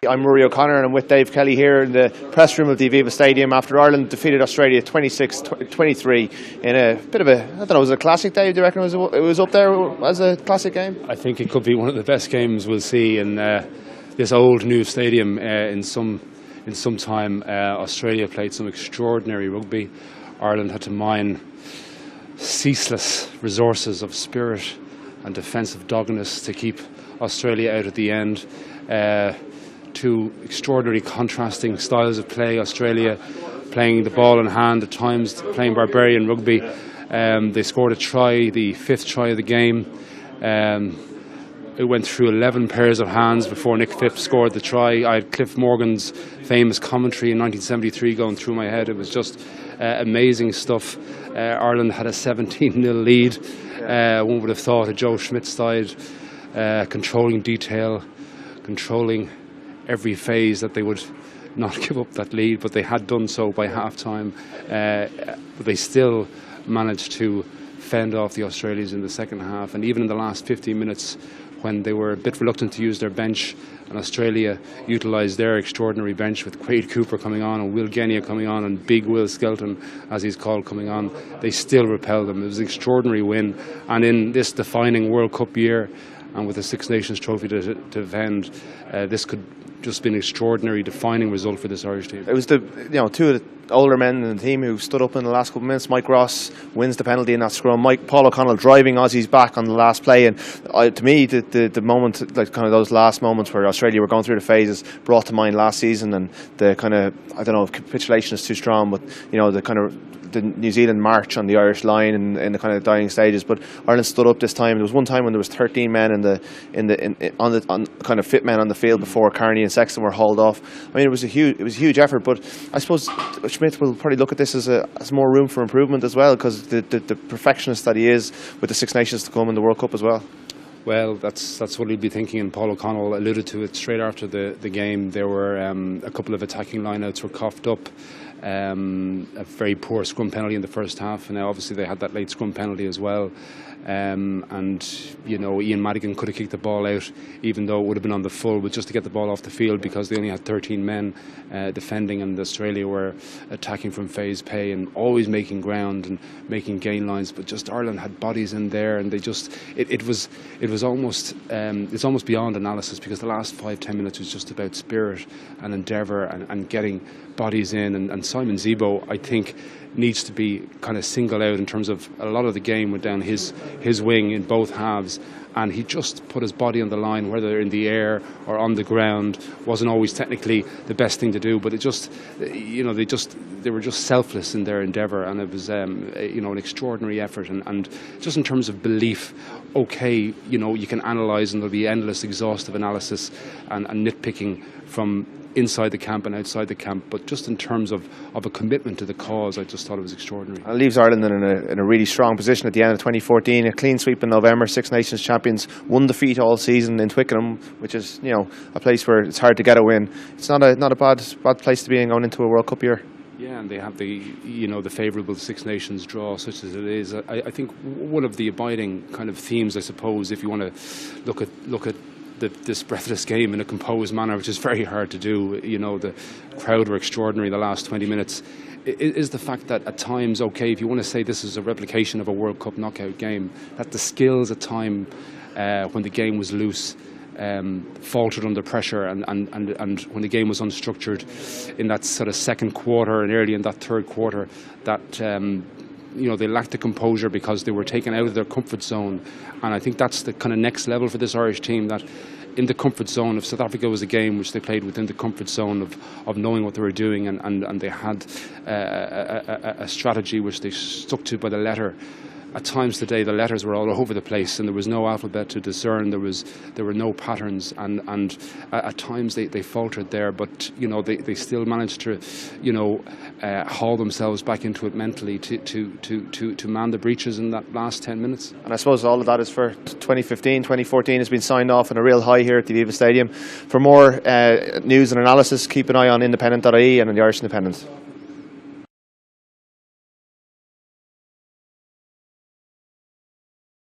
I'm Rory O'Connor and I'm with Dave Kelly here in the press room of the Aviva Stadium after Ireland defeated Australia 26-23 in a bit of a, I don't know, was it a classic, Dave? Do you reckon it was up there as a classic game? I think it could be one of the best games we'll see in this old new stadium in some time. Australia played some extraordinary rugby. Ireland had to mine ceaseless resources of spirit and defensive doggedness to keep Australia out at the end. Two extraordinary contrasting styles of play. Australia playing the ball in hand at times, playing barbarian rugby. They scored a try, the 5th try of the game. It went through 11 pairs of hands before Nick Phipps scored the try. I had Cliff Morgan's famous commentary in 1973 going through my head. It was just amazing stuff. Ireland had a 17-0 lead. One would have thought a Joe Schmidt side, controlling detail, controlling every phase, that they would not give up that lead, but they had done so by half-time. But they still managed to fend off the Australians in the second half, and even in the last 15 minutes when they were a bit reluctant to use their bench, and Australia utilised their extraordinary bench with Quade Cooper coming on and Will Genia coming on and Big Will Skelton, as he's called, coming on, they still repelled them. It was an extraordinary win, and in this defining World Cup year and with the Six Nations trophy to defend, this could just be an extraordinary defining result for this Irish team. It was two of the older men in the team who stood up in the last couple of minutes. Mike Ross wins the penalty in that scrum. Paul O'Connell driving Aussies back on the last play, and to me the moment, like kind of those last moments where Australia were going through the phases, brought to mind last season, and the kind of, I don't know if capitulation is too strong, but the kind of the New Zealand march on the Irish line in the kind of dying stages. But Ireland stood up this time. There was one time when there was 13 men on kind of fit men on the field before Carney and Sexton were hauled off. I mean, it was a huge effort. But I suppose Schmidt will probably look at this as more room for improvement as well, because the perfectionist that he is, with the Six Nations to come in the World Cup as well. Well, that's what he'd be thinking, and Paul O'Connell alluded to it straight after the game. There were a couple of attacking lineouts were coughed up. A very poor scrum penalty in the first half, and obviously they had that late scrum penalty as well. And Ian Madigan could have kicked the ball out, even though it would have been on the full, but just to get the ball off the field, because they only had 13 men defending, and Australia were attacking from phase pay and always making ground and making gain lines. But just Ireland had bodies in there, and they just it was almost it's almost beyond analysis, because the last 5-10 minutes was just about spirit and endeavour and getting bodies in, and Simon Zebo, I think, needs to be kind of singled out in terms of a lot of the game went down his wing in both halves, and he just put his body on the line, whether in the air or on the ground. Wasn't always technically the best thing to do, but it just, they were just selfless in their endeavour, and it was an extraordinary effort. And just in terms of belief, okay, you can analyse, and there'll be endless exhaustive analysis and nitpicking from inside the camp and outside the camp, but just in terms of a commitment to the cause, I just thought it was extraordinary. It leaves Ireland in a really strong position at the end of 2014. A clean sweep in November, Six Nations champions, one defeat all season in Twickenham, which is a place where it's hard to get a win. It's not a bad place to be in going into a World Cup year. Yeah, and they have the favourable Six Nations draw, such as it is. I think one of the abiding kind of themes, I suppose, if you want to look at this breathless game in a composed manner, which is very hard to do. The crowd were extraordinary the last 20 minutes. Is the fact that at times, okay, if you want to say this is a replication of a World Cup knockout game, that the skills at time when the game was loose faltered under pressure, and when the game was unstructured in that sort of second quarter and early in that third quarter, that they lacked the composure because they were taken out of their comfort zone. And I think that's the kind of next level for this Irish team, that in the comfort zone of South Africa was a game which they played within the comfort zone of knowing what they were doing, and they had a strategy which they stuck to by the letter. At times today, the letters were all over the place, and there was no alphabet to discern. There were no patterns, and at times they faltered there. But they still managed to haul themselves back into it mentally to man the breaches in that last 10 minutes. And I suppose all of that is for 2015. 2014 has been signed off on a real high here at the Aviva Stadium. For more news and analysis, keep an eye on Independent.ie and on the Irish Independent.